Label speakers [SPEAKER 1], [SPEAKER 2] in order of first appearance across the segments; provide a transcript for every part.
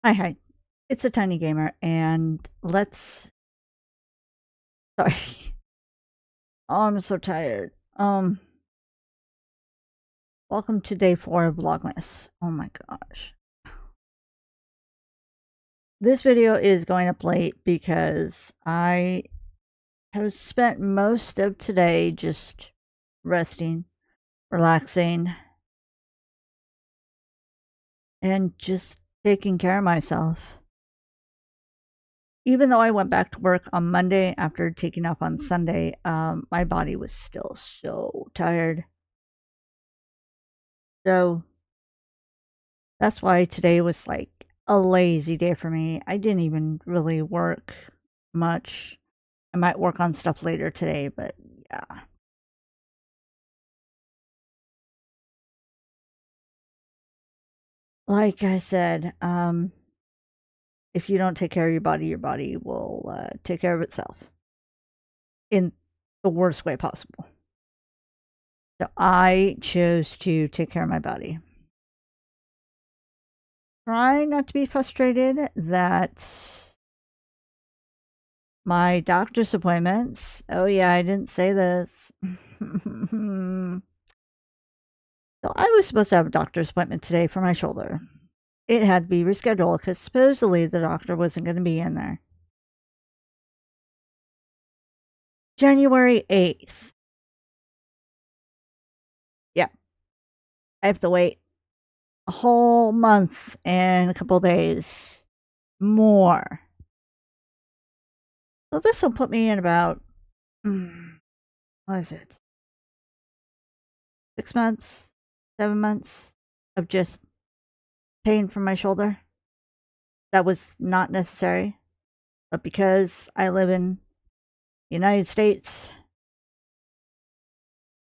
[SPEAKER 1] Hi, it's a tiny gamer, and let's. Sorry. Oh, I'm so tired. Welcome to day 4 of Vlogmas. Oh my gosh. This video is going up late because I have spent most of today just resting, relaxing, and just taking care of myself. Even though I went back to work on Monday after taking off on Sunday, my body was still so tired. So that's why today was like a lazy day for me. I didn't even really work much. I might work on stuff later today, but yeah. Like I said, if you don't take care of your body will take care of itself in the worst way possible. So I chose to take care of my body. Try not to be frustrated that my doctor's appointments. Oh, yeah, I didn't say this. So I was supposed to have a doctor's appointment today for my shoulder. It had to be rescheduled because supposedly the doctor wasn't going to be in there. January 8th. Yeah. I have to wait a whole month and a couple days more. So this will put me in about, what is it? 6 months, 7 months of just pain from my shoulder. That was not necessary. But because I live in the United States,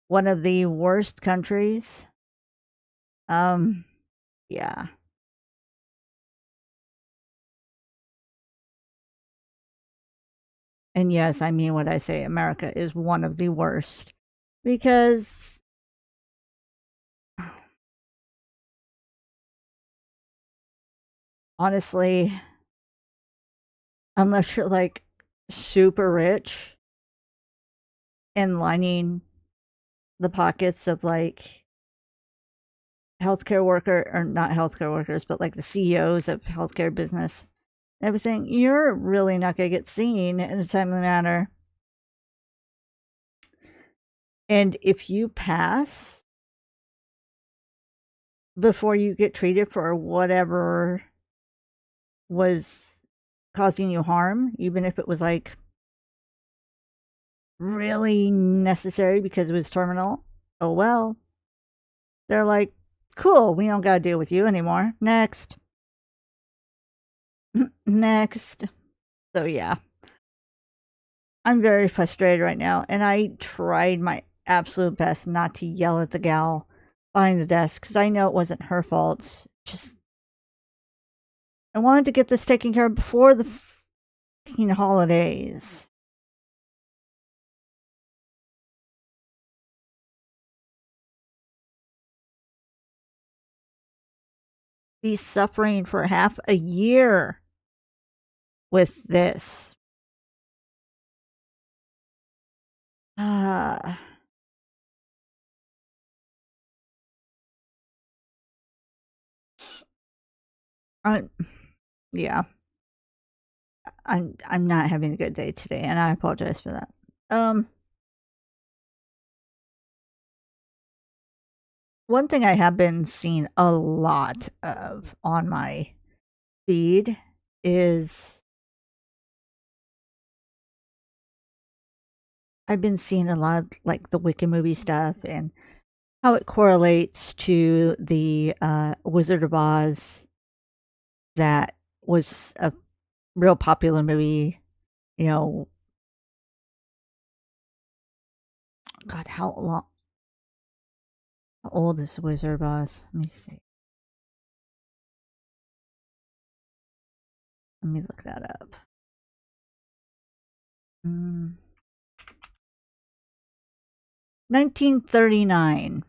[SPEAKER 1] one of the worst countries, yeah. And yes, I mean what I say. America is one of the worst because honestly, unless you're like super rich and lining the pockets of like healthcare worker or not healthcare workers, but like the CEOs of healthcare business and everything, you're really not going to get seen in a timely manner. And if you pass before you get treated for whatever was causing you harm, even if it was like really necessary because it was terminal, oh well. They're like, cool, we don't got to deal with you anymore. Next. Next. So, yeah. I'm very frustrated right now, and I tried my absolute best not to yell at the gal behind the desk because I know it wasn't her fault. It's just, I wanted to get this taken care of before the fucking holidays. Be suffering for half a year with this. Uh, I, yeah, I'm not having a good day today, and I apologize for that. One thing I have been seeing a lot of on my feed is I've been seeing a lot of, like the Wiccan movie stuff and how it correlates to the Wizard of Oz that was a real popular movie. You know, God, how old is Wizard of Oz? Let me see. Let me look that up. 1939.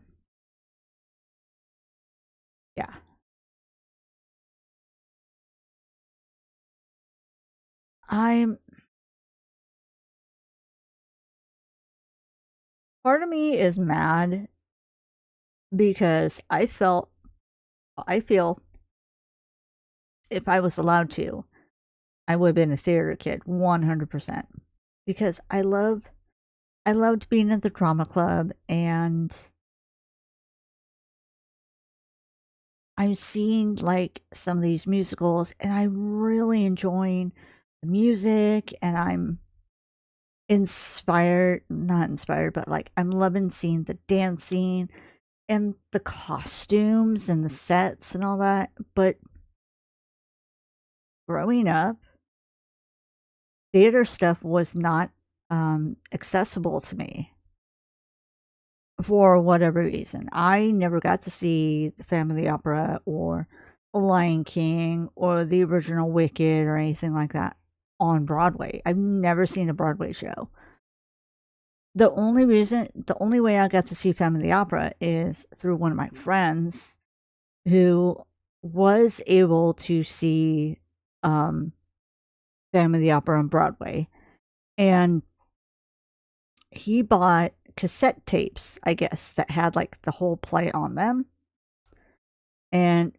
[SPEAKER 1] Yeah. I'm part of me is mad because I feel if I was allowed to, I would have been a theater kid 100% because I loved being at the drama club, and I'm seeing like some of these musicals and I'm really enjoying the music, and I'm inspired, not inspired, but like I'm loving seeing the dancing and the costumes and the sets and all that. But growing up, theater stuff was not accessible to me for whatever reason. I never got to see the Phantom of the Opera or Lion King or the original Wicked or anything like that on Broadway. I've never seen a Broadway show. The only way I got to see Phantom of the Opera is through one of my friends who was able to see um, Phantom of the Opera on Broadway. And he bought cassette tapes, I guess, that had like the whole play on them. And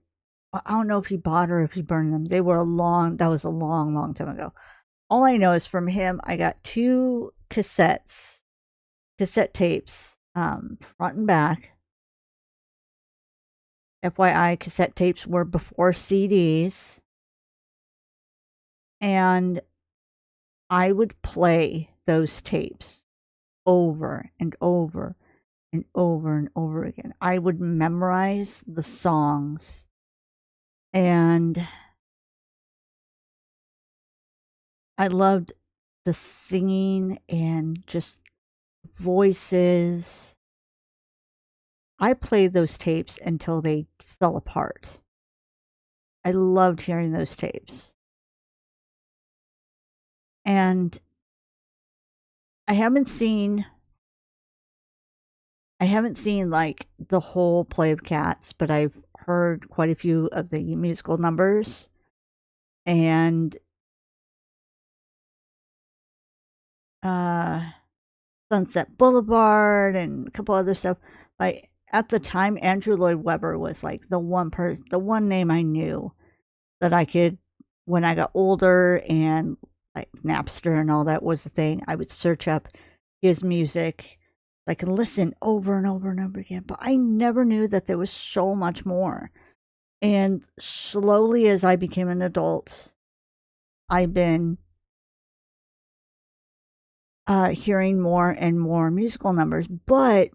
[SPEAKER 1] I don't know if he bought or if he burned them. That was a long, long time ago. All I know is from him, I got two cassette tapes, front and back. FYI, cassette tapes were before CDs. And I would play those tapes over and over and over and over again. I would memorize the songs, and I loved the singing and just voices. I played those tapes until they fell apart. I loved hearing those tapes. And I haven't seen like the whole play of Cats, but I've heard quite a few of the musical numbers, and uh Sunset Boulevard and a couple other stuff. Like at the time, Andrew Lloyd Webber was like the one name I knew that I could, when I got older and like Napster and all that was the thing, I would search up his music. I could listen over and over and over again, but I never knew that there was so much more. And slowly, as I became an adult, I've been hearing more and more musical numbers, but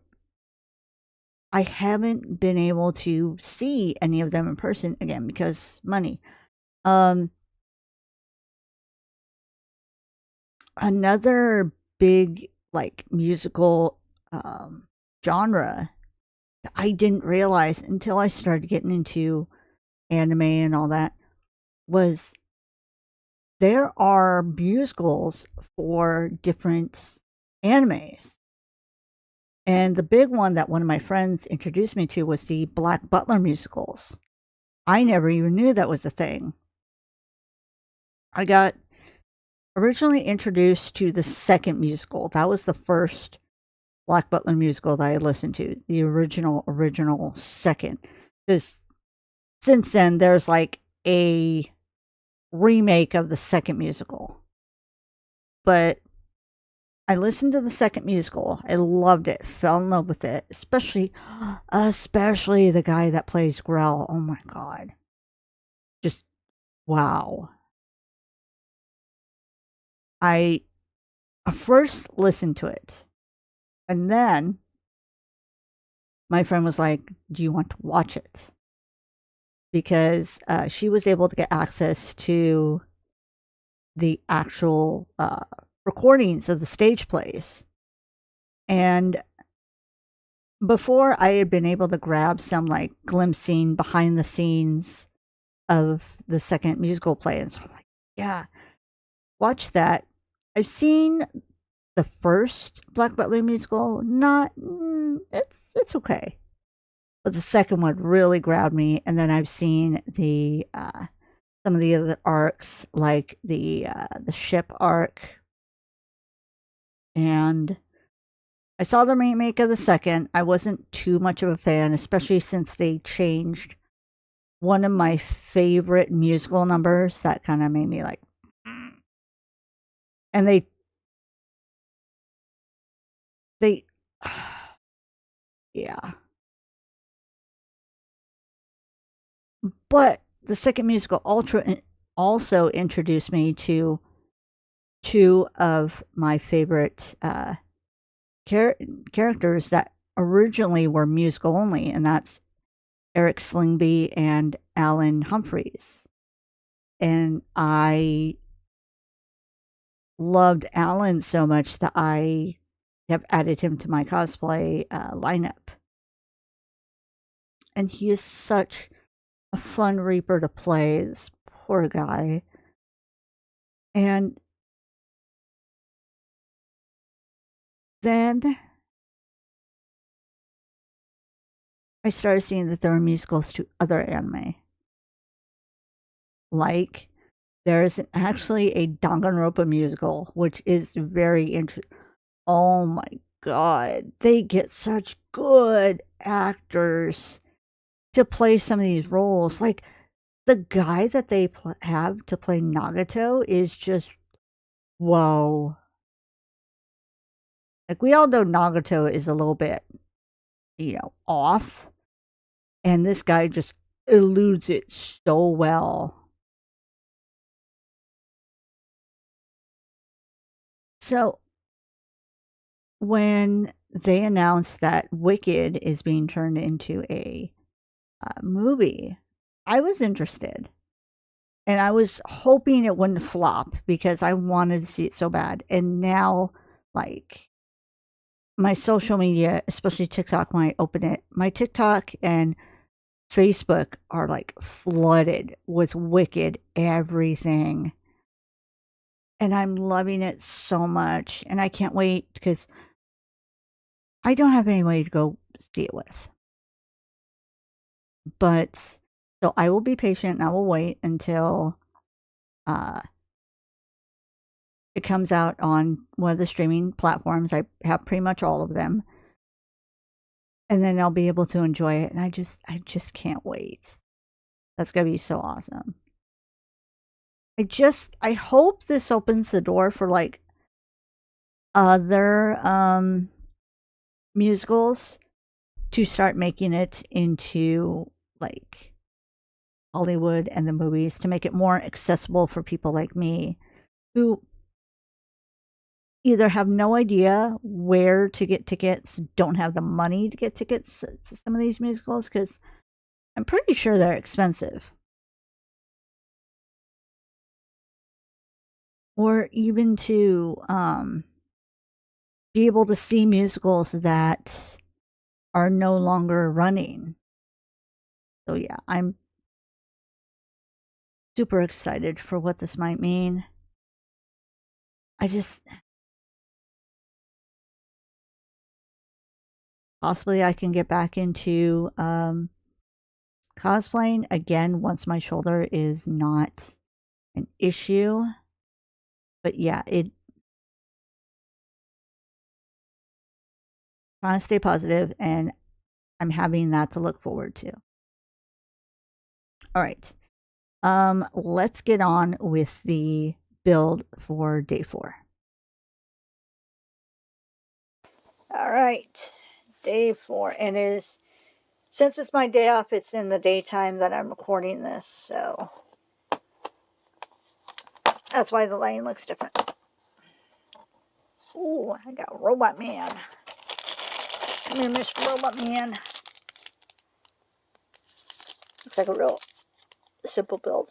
[SPEAKER 1] I haven't been able to see any of them in person again because money. Um, Another big like musical genre that I didn't realize until I started getting into anime and all that was there are musicals for different animes. And the big one that one of my friends introduced me to was the Black Butler musicals. I never even knew that was a thing. I got originally introduced to the second musical. That was the first Black Butler musical that I listened to, the original second. Because since then, there's like a remake of the second musical. But I listened to the second musical. I loved it. Fell in love with it. Especially the guy that plays Grell. Oh my god. Just wow. I first listened to it. And then my friend was like, "Do you want to watch it?" Because she was able to get access to the actual recordings of the stage plays. And before I had been able to grab some like glimpsing behind the scenes of the second musical play. And so I'm like, yeah, watch that. I've seen the first Black Butler musical. Not, it's okay. But the second one really grabbed me. And then I've seen the some of the other arcs, like the ship arc, and I saw the remake of the second. I wasn't too much of a fan, especially since they changed one of my favorite musical numbers. That kind of made me like, and they, yeah. But the second musical Ultra also introduced me to two of my favorite characters that originally were musical only, and that's Eric Slingby and Alan Humphreys. And I loved Alan so much that I have added him to my cosplay lineup. And he is such a fun Reaper to play, this poor guy. And then I started seeing that there are musicals to other anime. Like, there's actually a Danganronpa musical, which is very interesting. Oh my god, they get such good actors to play some of these roles. Like, the guy that they have to play Nagato is just whoa. Like, we all know Nagato is a little bit, off, and this guy just eludes it so well. So, when they announced that Wicked is being turned into a movie, I was interested. And I was hoping it wouldn't flop because I wanted to see it so bad. And now, like, my social media, especially TikTok, when I open it, my TikTok and Facebook are like flooded with Wicked everything. And I'm loving it so much. And I can't wait because I don't have anybody to go see it with. But so I will be patient and I will wait until uh, it comes out on one of the streaming platforms. I have pretty much all of them. And then I'll be able to enjoy it. And I just can't wait. That's gonna be so awesome. I hope this opens the door for like other musicals to start making it into like Hollywood and the movies to make it more accessible for people like me who either have no idea where to get tickets, don't have the money to get tickets to some of these musicals, because I'm pretty sure they're expensive. Or even to be able to see musicals that are no longer running. So, yeah, I'm super excited for what this might mean. I just possibly I can get back into cosplaying again once my shoulder is not an issue. But yeah, it trying to stay positive, and I'm having that to look forward to. All right. Let's get on with the build for day 4. All right. Day 4. And it is, since it's my day off, it's in the daytime that I'm recording this, so that's why the lighting looks different. Ooh, I got Robot Man. Come here, Mr. Robot Man. Looks like a real simple build.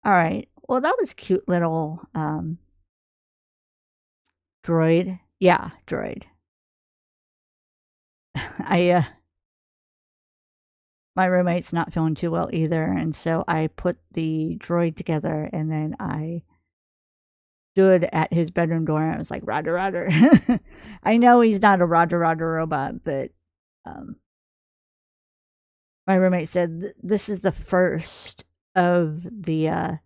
[SPEAKER 1] All right. Well, that was a cute little droid. Yeah, droid. I my roommate's not feeling too well either, and so I put the droid together, and then I stood at his bedroom door, and I was like, "Roger, Roger." I know he's not a Roger, Roger robot, but um, my roommate said this is the first of the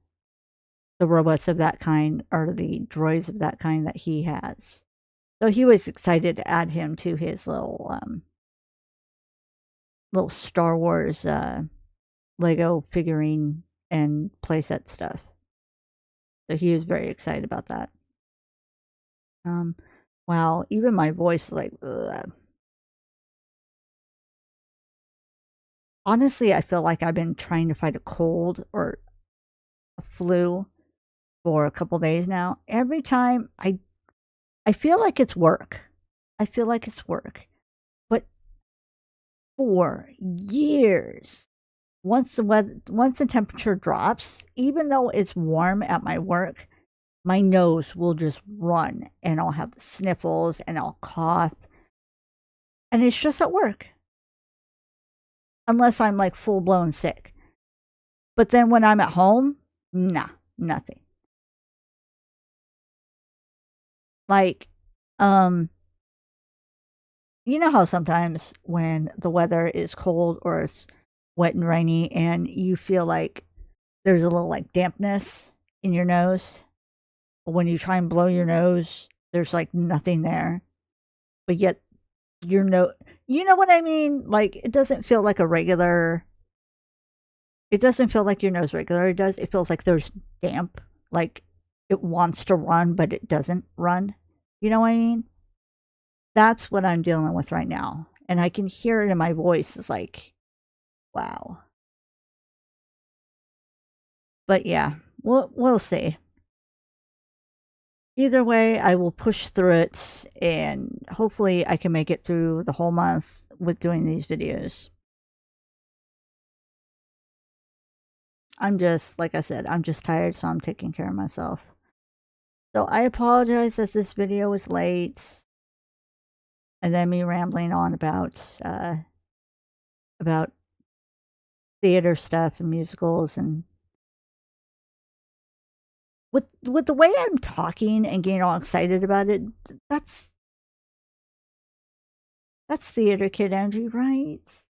[SPEAKER 1] robots of that kind, or the droids of that kind that he has. So he was excited to add him to his little Star Wars Lego figurine and playset stuff. So he was very excited about that. Um, wow, even my voice is like, ugh. Honestly, I feel like I've been trying to fight a cold or a flu for a couple days now. Every time I feel like it's work. I feel like it's work. But for years, once the temperature drops, even though it's warm at my work, my nose will just run and I'll have the sniffles and I'll cough. And it's just at work. Unless I'm like full blown sick. But then when I'm at home, nah, nothing. Like, you know how sometimes when the weather is cold or it's wet and rainy and you feel like there's a little like dampness in your nose? When you try and blow your nose, there's like nothing there. But yet your nose, you know what I mean? Like it doesn't feel like a regular, it doesn't feel like your nose regular. It does. It feels like there's damp, like it wants to run, but it doesn't run. You know what I mean? That's what I'm dealing with right now. And I can hear it in my voice. It's like, wow. But yeah, we'll see. Either way, I will push through it and hopefully I can make it through the whole month with doing these videos. I'm just, like I said, I'm just tired, so I'm taking care of myself. So I apologize that this video was late. And then me rambling on about theater stuff and musicals, and with the way I'm talking and getting all excited about it, that's theater kid energy, right?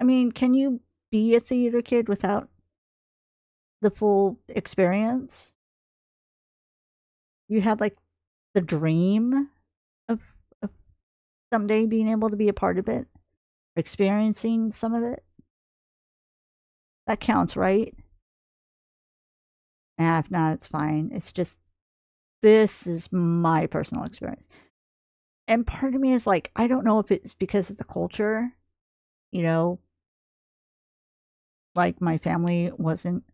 [SPEAKER 1] I mean, can you be a theater kid without the full experience? You had like the dream of, of someday being able to be a part of it, experiencing some of it. That counts, right? Nah, if not, it's fine. It's just, this is my personal experience. And part of me is like, I don't know if it's because of the culture, you know, like my family wasn't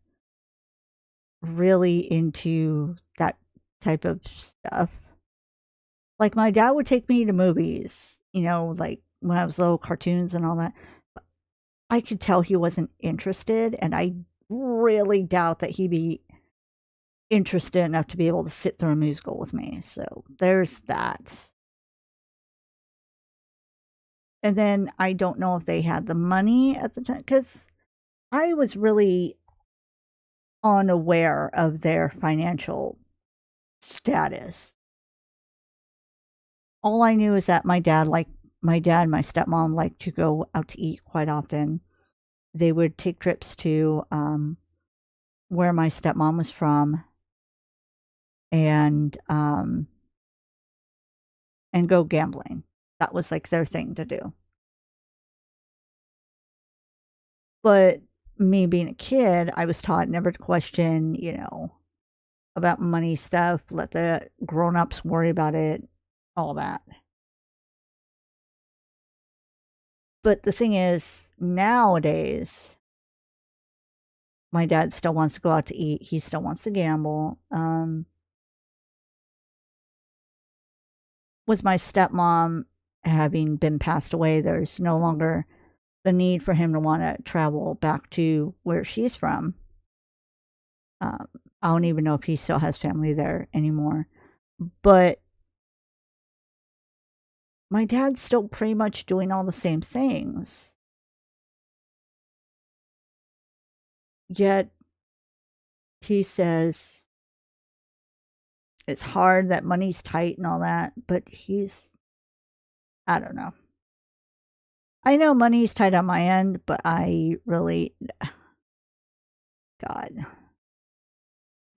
[SPEAKER 1] really into that type of stuff. Like my dad would take me to movies, you know, like when I was little, cartoons and all that. I could tell he wasn't interested, and I really doubt that he'd be interested enough to be able to sit through a musical with me. So there's that. And then I don't know if they had the money at the time, because I was really unaware of their financial status. All I knew is that my dad and my stepmom liked to go out to eat quite often. They would take trips to where my stepmom was from, and go gambling. That was like their thing to do. But me being a kid, I was taught never to question, you know, about money stuff, let the grown-ups worry about it, all that. But the thing is, nowadays, My dad still wants to go out to eat. He still wants to gamble. With my stepmom having been passed away, there's no longer the need for him to want to travel back to where she's from. I don't even know if he still has family there anymore. But my dad's still pretty much doing all the same things. Yet he says it's hard, that money's tight and all that, but I don't know. I know money's tight on my end, but I really, God,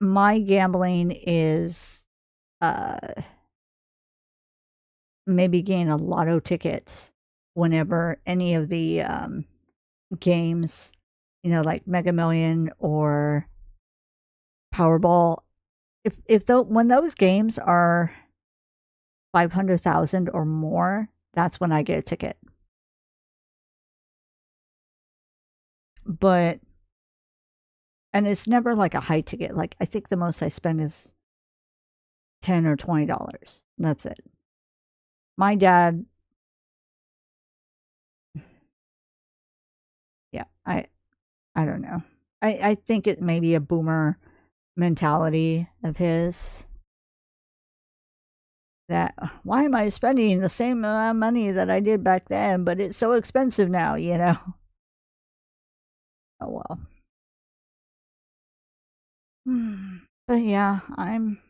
[SPEAKER 1] my gambling is maybe getting a lotto tickets whenever any of the games, like Mega Million or Powerball, when those games are 500,000 or more, that's when I get a ticket. But and it's never like a high ticket. Like I think the most I spend is $10 or $20. That's it. My dad, yeah, I don't know. I think it may be a boomer mentality of his. That why am I spending the same amount of money that I did back then, but it's so expensive now, Oh well. But yeah, I'm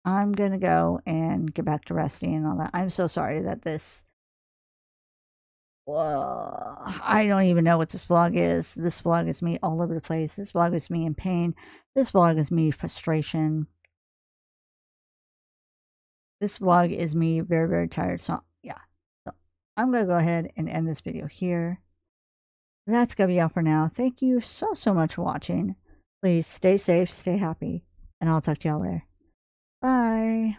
[SPEAKER 1] gonna go and get back to resting and all that. I'm so sorry that this. Well, I don't even know what this vlog is. This vlog is me all over the place. This vlog is me in pain. This vlog is me frustration. This vlog is me very, very tired. So yeah. So I'm gonna go ahead and end this video here. That's gonna be all for now. Thank you so, so much for watching. Please stay safe, stay happy, and I'll talk to y'all later. Bye.